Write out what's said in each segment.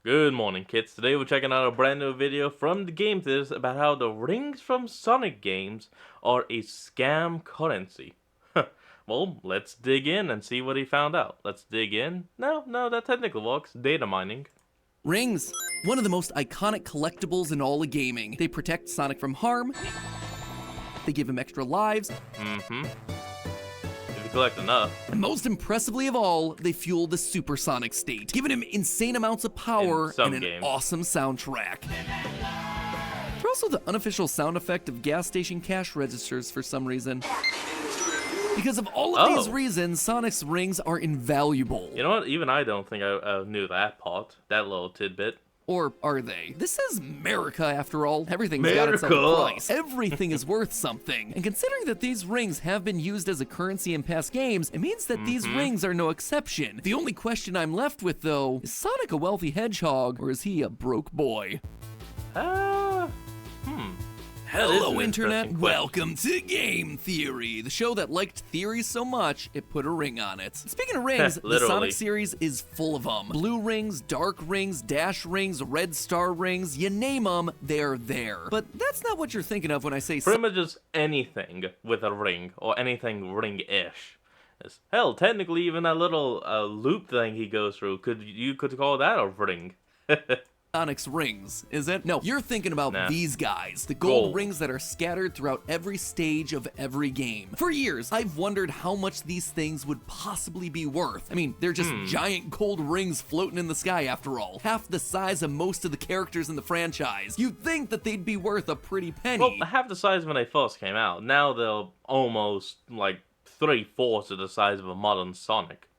Good morning, kids. Today we're checking out a brand new video from the Game Theaters about how the rings from Sonic games are a scam currency. Well, let's dig in and see what he found out. Let's dig in. No, that technically works. Data mining. Rings, one of the most iconic collectibles in all of gaming. They protect Sonic from harm, they give him extra lives, If you collect enough. and most impressively of all, they fuel the supersonic state, giving him insane amounts of power In some and an games. awesome soundtrack. They're also the unofficial sound effect of gas station cash registers for some reason. Because of all of these reasons, Sonic's rings are invaluable. You know what? Even I don't think I knew that part. That little tidbit. Or are they? This is America, after all. Everything's got its own America. price. Everything is worth something. And considering that these rings have been used as a currency in past games, it means that these rings are no exception. The only question I'm left with, though, is Sonic a wealthy hedgehog, or is he a broke boy? That is Hello, an Internet. interesting question. Welcome to Game Theory, the show that liked theories so much it put a ring on it. Speaking of rings, the Literally. Sonic series is full of them. Blue rings, dark rings, dash rings, red star rings, you name them, they're there. But that's not what you're thinking of when I say Pretty much just anything with a ring, or anything ring-ish. Hell, technically even that little loop thing he goes through, you could call that a ring. Sonic's rings, is it? No, you're thinking about Nah. these guys, the gold Gold. rings that are scattered throughout every stage of every game. For years, I've wondered how much these things would possibly be worth. I mean, they're just giant gold rings floating in the sky after all, half the size of most of the characters in the franchise. You'd think that they'd be worth a pretty penny. Well, half the size when they first came out. Now they're almost like 3/4 of the size of a modern Sonic.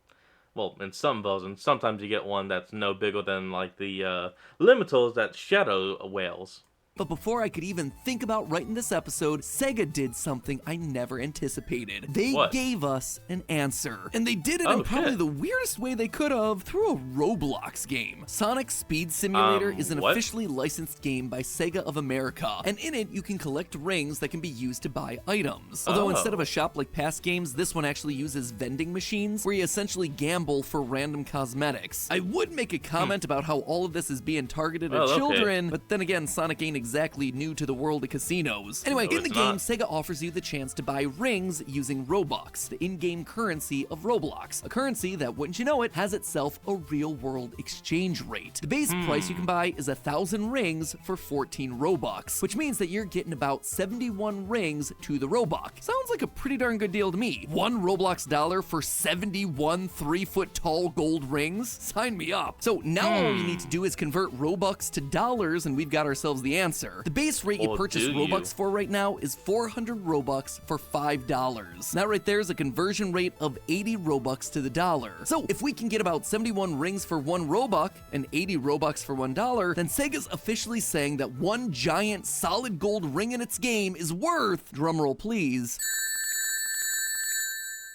Well, in some versions, sometimes you get one that's no bigger than like the limiters that Shadow whales. But before I could even think about writing this episode, Sega did something I never anticipated. They What? gave us an answer. And they did it Oh, in probably shit. the weirdest way they could have, through a Roblox game. Sonic Speed Simulator is an what? officially licensed game by Sega of America. And in it, you can collect rings that can be used to buy items. Although instead of a shop like past games, this one actually uses vending machines, where you essentially gamble for random cosmetics. I would make a comment about how all of this is being targeted at Well, okay. children, but then again, Sonic ain't exactly new to the world of casinos. Anyway, No, in the it's game, not. Sega offers you the chance to buy rings using Robux, the in-game currency of Roblox. A currency that, wouldn't you know it, has itself a real-world exchange rate. The base price you can buy is 1,000 rings for 14 Robux, which means that you're getting about 71 rings to the Robux. Sounds like a pretty darn good deal to me. One Roblox dollar for 71 3-foot-tall gold rings? Sign me up. So now all you need to do is convert Robux to dollars, and we've got ourselves the answer. The base rate you Or purchase do you? Robux for right now is 400 Robux for $5. That right there is a conversion rate of 80 Robux to the dollar. So if we can get about 71 rings for 1 Robux and 80 Robux for $1, then Sega's officially saying that one giant solid gold ring in its game is worth, drumroll please,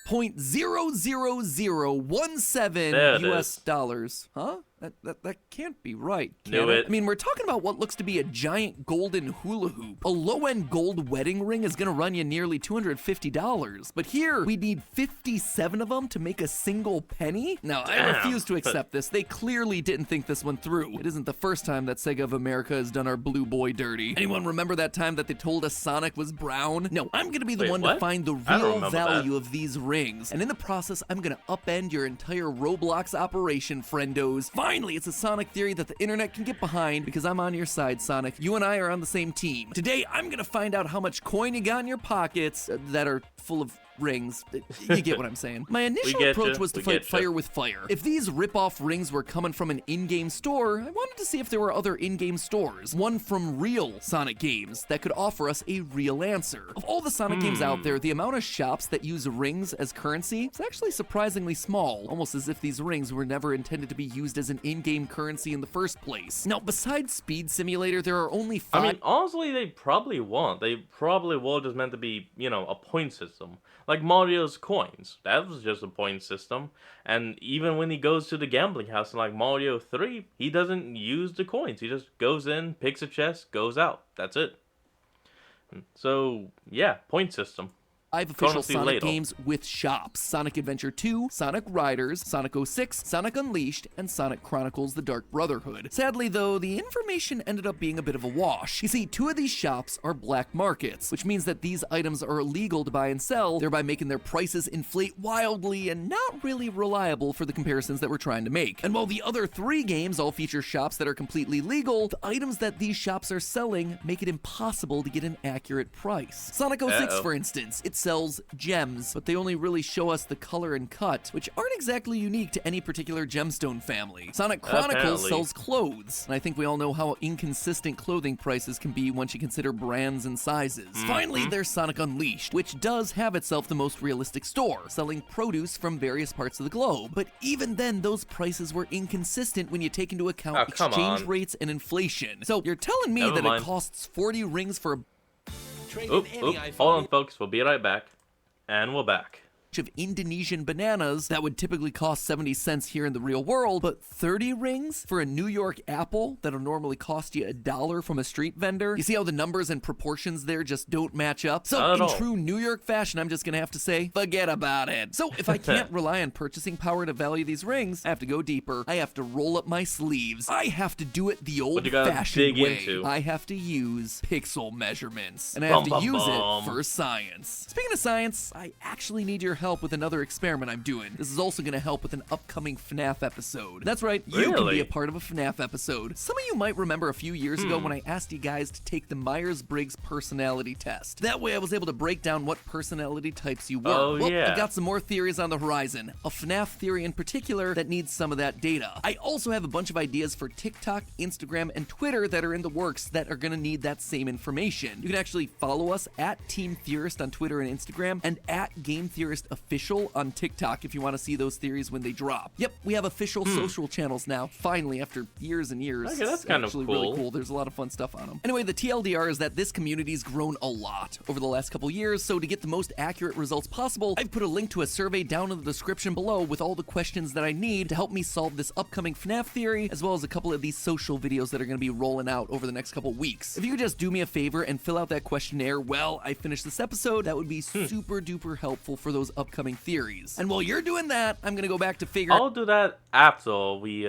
.00017 There it US is. dollars. Huh? That can't be right, can Knew it. I mean, we're talking about what looks to be a giant golden hula hoop. A low-end gold wedding ring is gonna run you nearly $250, but here we need 57 of them to make a single penny? Now, I Damn. refuse to accept this. They clearly didn't think this one through. It isn't the first time that Sega of America has done our blue boy dirty. Anyone remember that time that they told us Sonic was brown? No, I'm gonna be the Wait, one to what? find the I don't real remember value that. of these rings, and in the process, I'm gonna upend your entire Roblox operation, friendos. Finally, it's a Sonic theory that the internet can get behind, because I'm on your side, Sonic. You and I are on the same team. Today, I'm gonna find out how much coin you got in your pockets that are full of rings. You get what I'm saying. My initial get approach ya, was to we fight get ya. fire with fire. If these rip-off rings were coming from an in-game store, I wanted to see if there were other in-game stores, one from real Sonic games that could offer us a real answer. Of all the Sonic games out there, the amount of shops that use rings as currency is actually surprisingly small, almost as if these rings were never intended to be used as an in-game currency in the first place. Now, besides Speed Simulator, there are only 5 I mean, honestly, they probably won't. They probably were just meant to be, a point system. Like Mario's coins. That was just a point system. And even when he goes to the gambling house in like Mario 3, he doesn't use the coins. He just goes in, picks a chest, goes out. That's it. So, yeah, point system. 5 official Currency Sonic ladle. games with shops: Sonic Adventure 2, Sonic Riders, Sonic 06, Sonic Unleashed, and Sonic Chronicles The Dark Brotherhood. Sadly though, the information ended up being a bit of a wash. You see, 2 of these shops are black markets, which means that these items are illegal to buy and sell, thereby making their prices inflate wildly and not really reliable for the comparisons that we're trying to make. And while the other 3 games all feature shops that are completely legal, the items that these shops are selling make it impossible to get an accurate price. Sonic 06, for instance, it sells gems, but they only really show us the color and cut, which aren't exactly unique to any particular gemstone family. Sonic Chronicles Apparently. sells clothes, and I think we all know how inconsistent clothing prices can be once you consider brands and sizes. Finally, there's Sonic Unleashed, which does have itself the most realistic store, selling produce from various parts of the globe. But even then, those prices were inconsistent when you take into account exchange rates and inflation. So you're telling me that it costs 40 rings for a Hold on, folks. We'll be right back. And we're back. of Indonesian bananas that would typically cost 70 cents here in the real world, but 30 rings for a New York apple that'll normally cost you $1 from a street vendor? You see how the numbers and proportions there just don't match up? So in true New York fashion, I'm just gonna have to say, forget about it. So if I can't rely on purchasing power to value these rings, I have to go deeper. I have to roll up my sleeves. I have to do it the old-fashioned way. I have to use pixel measurements, and I have to use it for science. Speaking of science, I actually need your help with another experiment I'm doing. This is also going to help with an upcoming FNAF episode. That's right, you can be a part of a FNAF episode. Some of you might remember a few years ago when I asked you guys to take the Myers-Briggs personality test. That way I was able to break down what personality types you were. I've got some more theories on the horizon. A FNAF theory in particular that needs some of that data. I also have a bunch of ideas for TikTok, Instagram, and Twitter that are in the works that are going to need that same information. You can actually follow us at Team Theorist on Twitter and Instagram, and at Game Theorist Official on TikTok if you want to see those theories when they drop. Yep, we have official social channels now, finally, after years and years. Okay, that's kind of cool. Really cool. There's a lot of fun stuff on them. Anyway, the TLDR is that this community's grown a lot over the last couple years, so to get the most accurate results possible, I've put a link to a survey down in the description below with all the questions that I need to help me solve this upcoming FNAF theory, as well as a couple of these social videos that are going to be rolling out over the next couple weeks. If you could just do me a favor and fill out that questionnaire while I finish this episode, that would be super duper helpful for those upcoming theories. And while you're doing that, I'm gonna go back to figure. I'll do that after we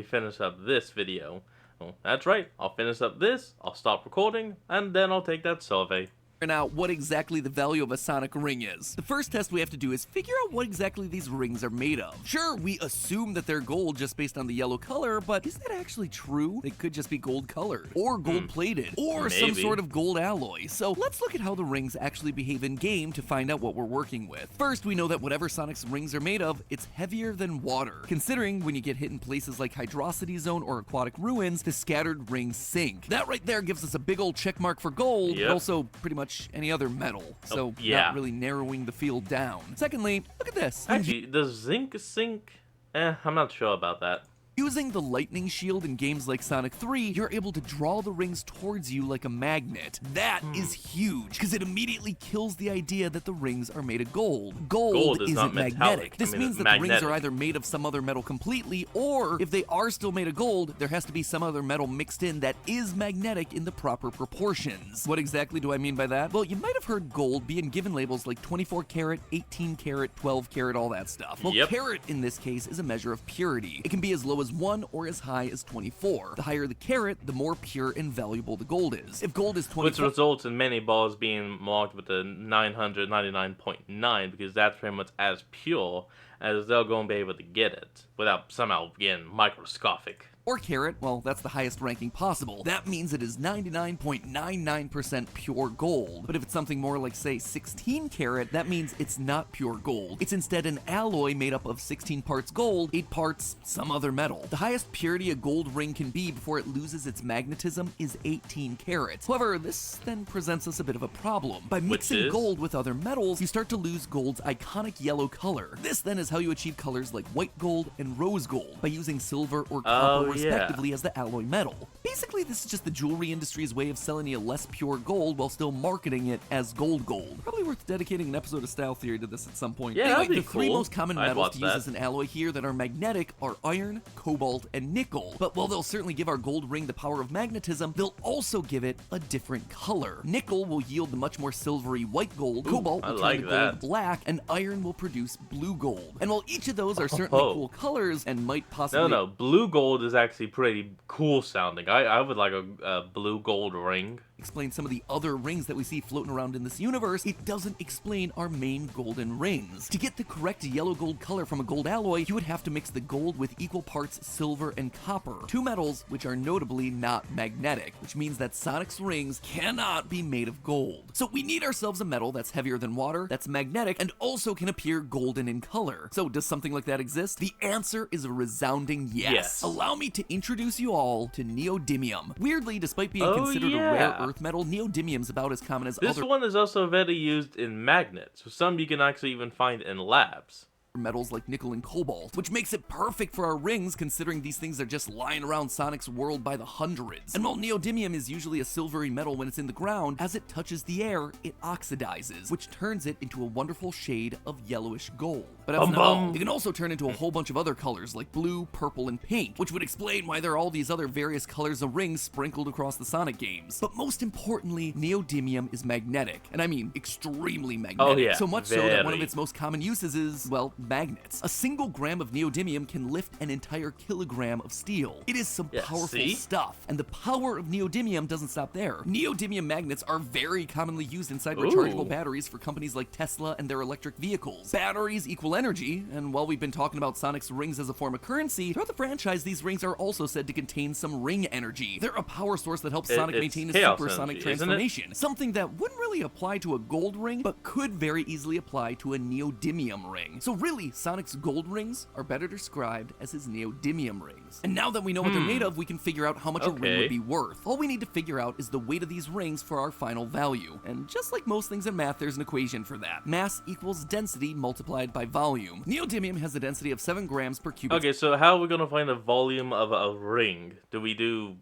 finish up this video. Oh, that's right. I'll finish up this. I'll stop recording, and then I'll take that survey. Out what exactly the value of a sonic ring is. The first test we have to do is figure out what exactly these rings are made of. Sure, we assume that they're gold just based on the yellow color, but is that actually true? They could just be gold colored, or gold plated, or some sort of gold alloy. So let's look at how the rings actually behave in game to find out what we're working with. First, we know that whatever Sonic's rings are made of, it's heavier than water. Considering when you get hit in places like Hydrocity Zone or Aquatic Ruins, the scattered rings sink. That right there gives us a big old check mark for gold, but also pretty much any other metal, so not really narrowing the field down. Secondly, look at this. Actually, does zinc sink? I'm not sure about that. Using the lightning shield in games like Sonic 3, you're able to draw the rings towards you like a magnet. That is huge, because it immediately kills the idea that the rings are made of gold. Gold isn't magnetic. This means that the rings are either made of some other metal completely, or if they are still made of gold, there has to be some other metal mixed in that is magnetic in the proper proportions. What exactly do I mean by that? Well, you might have heard gold being given labels like 24 karat, 18 karat, 12 karat, all that stuff. Well, karat in this case is a measure of purity. It can be as low as 1 or as high as 24. The higher the carat, the more pure and valuable the gold is. If gold is 24, which results in many balls being marked with a 999.9 because that's pretty much as pure as they're going to be able to get it without somehow getting microscopic. Or carat, well, that's the highest ranking possible. That means it is 99.99% pure gold. But if it's something more like, say, 16 karat, that means it's not pure gold. It's instead an alloy made up of 16 parts gold, 8 parts some other metal. The highest purity a gold ring can be before it loses its magnetism is 18 carats. However, this then presents us a bit of a problem. By mixing gold with other metals, you start to lose gold's iconic yellow color. This then is how you achieve colors like white gold and rose gold, by using silver or copper yeah. respectively as the alloy metal. Basically, this is just the jewelry industry's way of selling you less pure gold while still marketing it as gold. Probably worth dedicating an episode of Style Theory to this at some point. Yeah, anyway, that'd be the three cool. most common I'd metals watch to use that. as an alloy here that are magnetic are iron, cobalt, and nickel. But while they'll certainly give our gold ring the power of magnetism, they'll also give it a different color. Nickel will yield the much more silvery white gold, cobalt I will turn like the that. gold black, and iron will produce blue gold. And while each of those are certainly cool colors and might possibly... No, blue gold is actually pretty cool sounding. I would like a blue gold ring. explain some of the other rings that we see floating around in this universe, it doesn't explain our main golden rings. To get the correct yellow gold color from a gold alloy, you would have to mix the gold with equal parts silver and copper, two metals which are notably not magnetic, which means that Sonic's rings cannot be made of gold. So we need ourselves a metal that's heavier than water, that's magnetic, and also can appear golden in color. So does something like that exist? The answer is a resounding yes. Allow me to introduce you all to neodymium. Weirdly, despite being considered a rare earth metal, neodymium's about as common as This one is also very used in magnets, so some you can actually even find in labs. Metals like nickel and cobalt, which makes it perfect for our rings considering these things are just lying around Sonic's world by the hundreds. And while neodymium is usually a silvery metal when it's in the ground, as it touches the air, it oxidizes, which turns it into a wonderful shade of yellowish gold. But that's not all. It can also turn into a whole bunch of other colors like blue, purple, and pink, which would explain why there are all these other various colors of rings sprinkled across the Sonic games. But most importantly, neodymium is magnetic, and I mean extremely magnetic. So much so that one of its most common uses is, well, magnets. A single gram of neodymium can lift an entire kilogram of steel. It is some powerful stuff, and the power of neodymium doesn't stop there. Neodymium magnets are very commonly used inside rechargeable batteries for companies like Tesla and their electric vehicles. Batteries equal energy, and while we've been talking about Sonic's rings as a form of currency, throughout the franchise these rings are also said to contain some ring energy. They're a power source that helps Sonic maintain his supersonic transformation, something that wouldn't really apply to a gold ring, but could very easily apply to a neodymium ring. So really, Sonic's gold rings are better described as his neodymium rings. And now that we know what they're made of, we can figure out how much a ring would be worth. All we need to figure out is the weight of these rings for our final value. And just like most things in math, there's an equation for that. Mass equals density multiplied by volume. Neodymium has a density of 7 grams per cubic. Okay, so how are we gonna find the volume of a ring? Do we do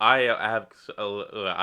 I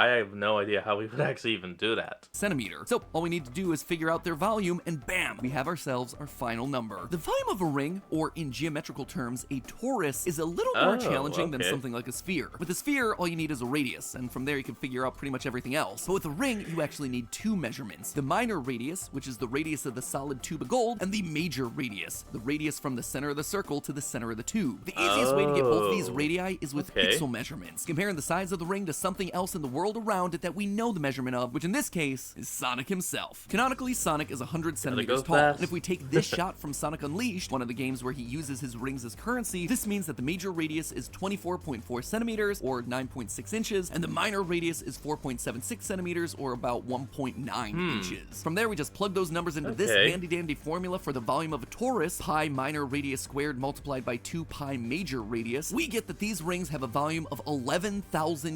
have no idea how we would actually even do that. Centimeter. So all we need to do is figure out their volume, and bam, we have ourselves our final number. The volume of a ring, or in geometrical terms, a torus, is a little more challenging than something like a sphere. With a sphere, all you need is a radius, and from there you can figure out pretty much everything else. But with a ring, you actually need 2 measurements. The minor radius, which is the radius of the solid tube of gold, and the major radius, the radius from the center of the circle to the center of the tube. The easiest way to get both of these radii is with pixel measurements. Comparing the size of the ring to something else in the world around it that we know the measurement of, which in this case is Sonic himself. Canonically, Sonic is 100 centimeters tall, and if we take this shot from Sonic Unleashed, one of the games where he uses his rings as currency, this means that the major radius is 24.4 centimeters, or 9.6 inches, and the minor radius is 4.76 centimeters, or about 1.9 inches. From there, we just plug those numbers into this handy-dandy formula for the volume of a torus, pi minor radius squared multiplied by 2 pi major radius. We get that these rings have a volume of 11,000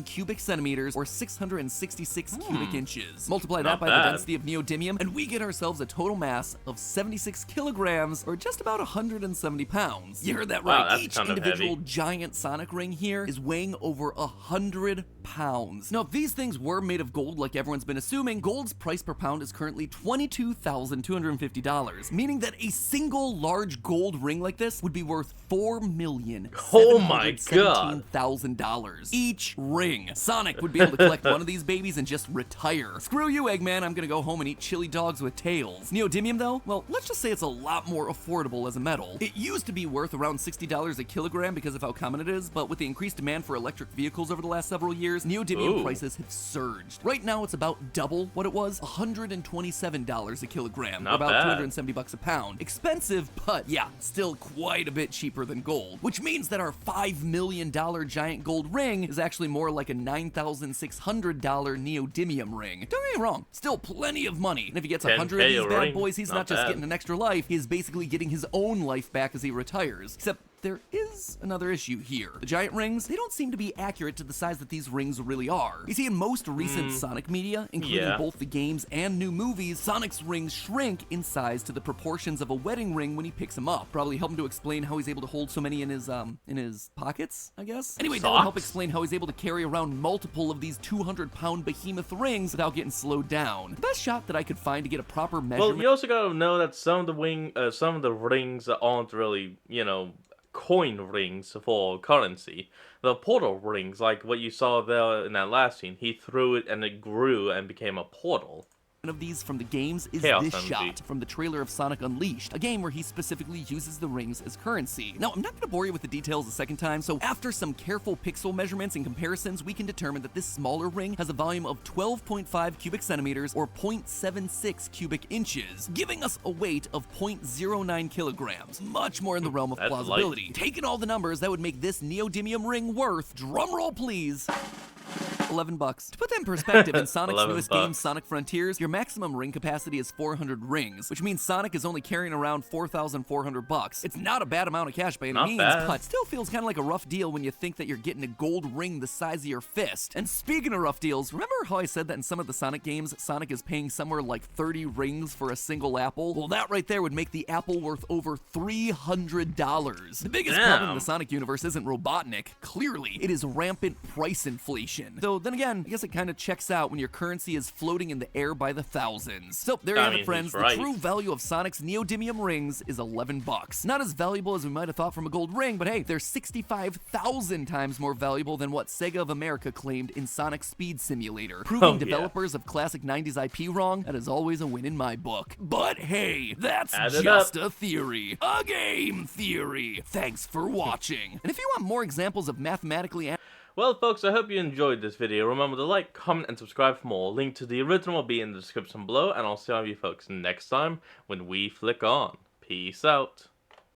cubic centimeters, or 666 cubic inches. Multiply that by the density of neodymium, and we get ourselves a total mass of 76 kilograms, or just about 170 pounds. You heard that right. Wow, each individual giant Sonic ring here is weighing over 100 pounds. Now, if these things were made of gold like everyone's been assuming, gold's price per pound is currently $22,250, meaning that a single large gold ring like this would be worth $4,717,000 each ring. Sonic would be able to collect one of these babies and just retire. Screw you, Eggman, I'm gonna go home and eat chili dogs with tails. Neodymium though, well, let's just say it's a lot more affordable as a metal. It used to be worth around $60 a kilogram because of how common it is, but with the increased demand for electric vehicles over the last several years, neodymium prices have surged. Right now it's about double what it was, $127 a kilogram, or about 270 bucks a pound. Expensive, but yeah, still quite a bit cheaper than gold, which means that our $5 million giant gold ring is actually more like a $9,600 neodymium ring. Don't get me wrong, still plenty of money. And if he gets 100 of these bad boys, he's not just getting an extra life, he is basically getting his own life back as he retires. Except there is another issue here. The giant rings, they don't seem to be accurate to the size that these rings really are. You see, in most recent Sonic media, including both the games and new movies, Sonic's rings shrink in size to the proportions of a wedding ring when he picks them up. Probably help him to explain how he's able to hold so many in his pockets, I guess? Anyway, that would help explain how he's able to carry around multiple of these 200-pound behemoth rings without getting slowed down. The best shot that I could find to get a proper measurement... Well, you also gotta know that some of the rings aren't really, coin rings for currency. The portal rings, like what you saw there in that last scene, he threw it and it grew and became a portal. Of these from the games is Chaos this energy. shot from the trailer of Sonic Unleashed, a game where he specifically uses the rings as currency. Now, I'm not going to bore you with the details a second time, so after some careful pixel measurements and comparisons, we can determine that this smaller ring has a volume of 12.5 cubic centimeters or 0.76 cubic inches, giving us a weight of 0.09 kilograms, much more in the realm of plausibility. Taking all the numbers, that would make this neodymium ring worth, drumroll please, $11. To put that in perspective, in Sonic's newest game, Sonic Frontiers, your maximum ring capacity is 400 rings, which means Sonic is only carrying around $4,400. It's not a bad amount of cash by any means, but still feels kind of like a rough deal when you think that you're getting a gold ring the size of your fist. And speaking of rough deals, remember how I said that in some of the Sonic games, Sonic is paying somewhere like 30 rings for a single apple? Well, that right there would make the apple worth over $300. The biggest problem in the Sonic universe isn't Robotnik. Clearly, it is rampant price inflation. Though, then again, I guess it kind of checks out when your currency is floating in the air by the thousands. So, there you have it, friends. The true value of Sonic's neodymium rings is $11. Not as valuable as we might have thought from a gold ring, but hey, they're 65,000 times more valuable than what Sega of America claimed in Sonic Speed Simulator. Proving developers of classic 90s IP wrong, that is always a win in my book. But hey, that's just a theory. A game theory. Thanks for watching. And if you want more examples of mathematically... Well, folks, I hope you enjoyed this video. Remember to like, comment, and subscribe for more. Link to the original will be in the description below, and I'll see all of you folks next time when we flick on. Peace out.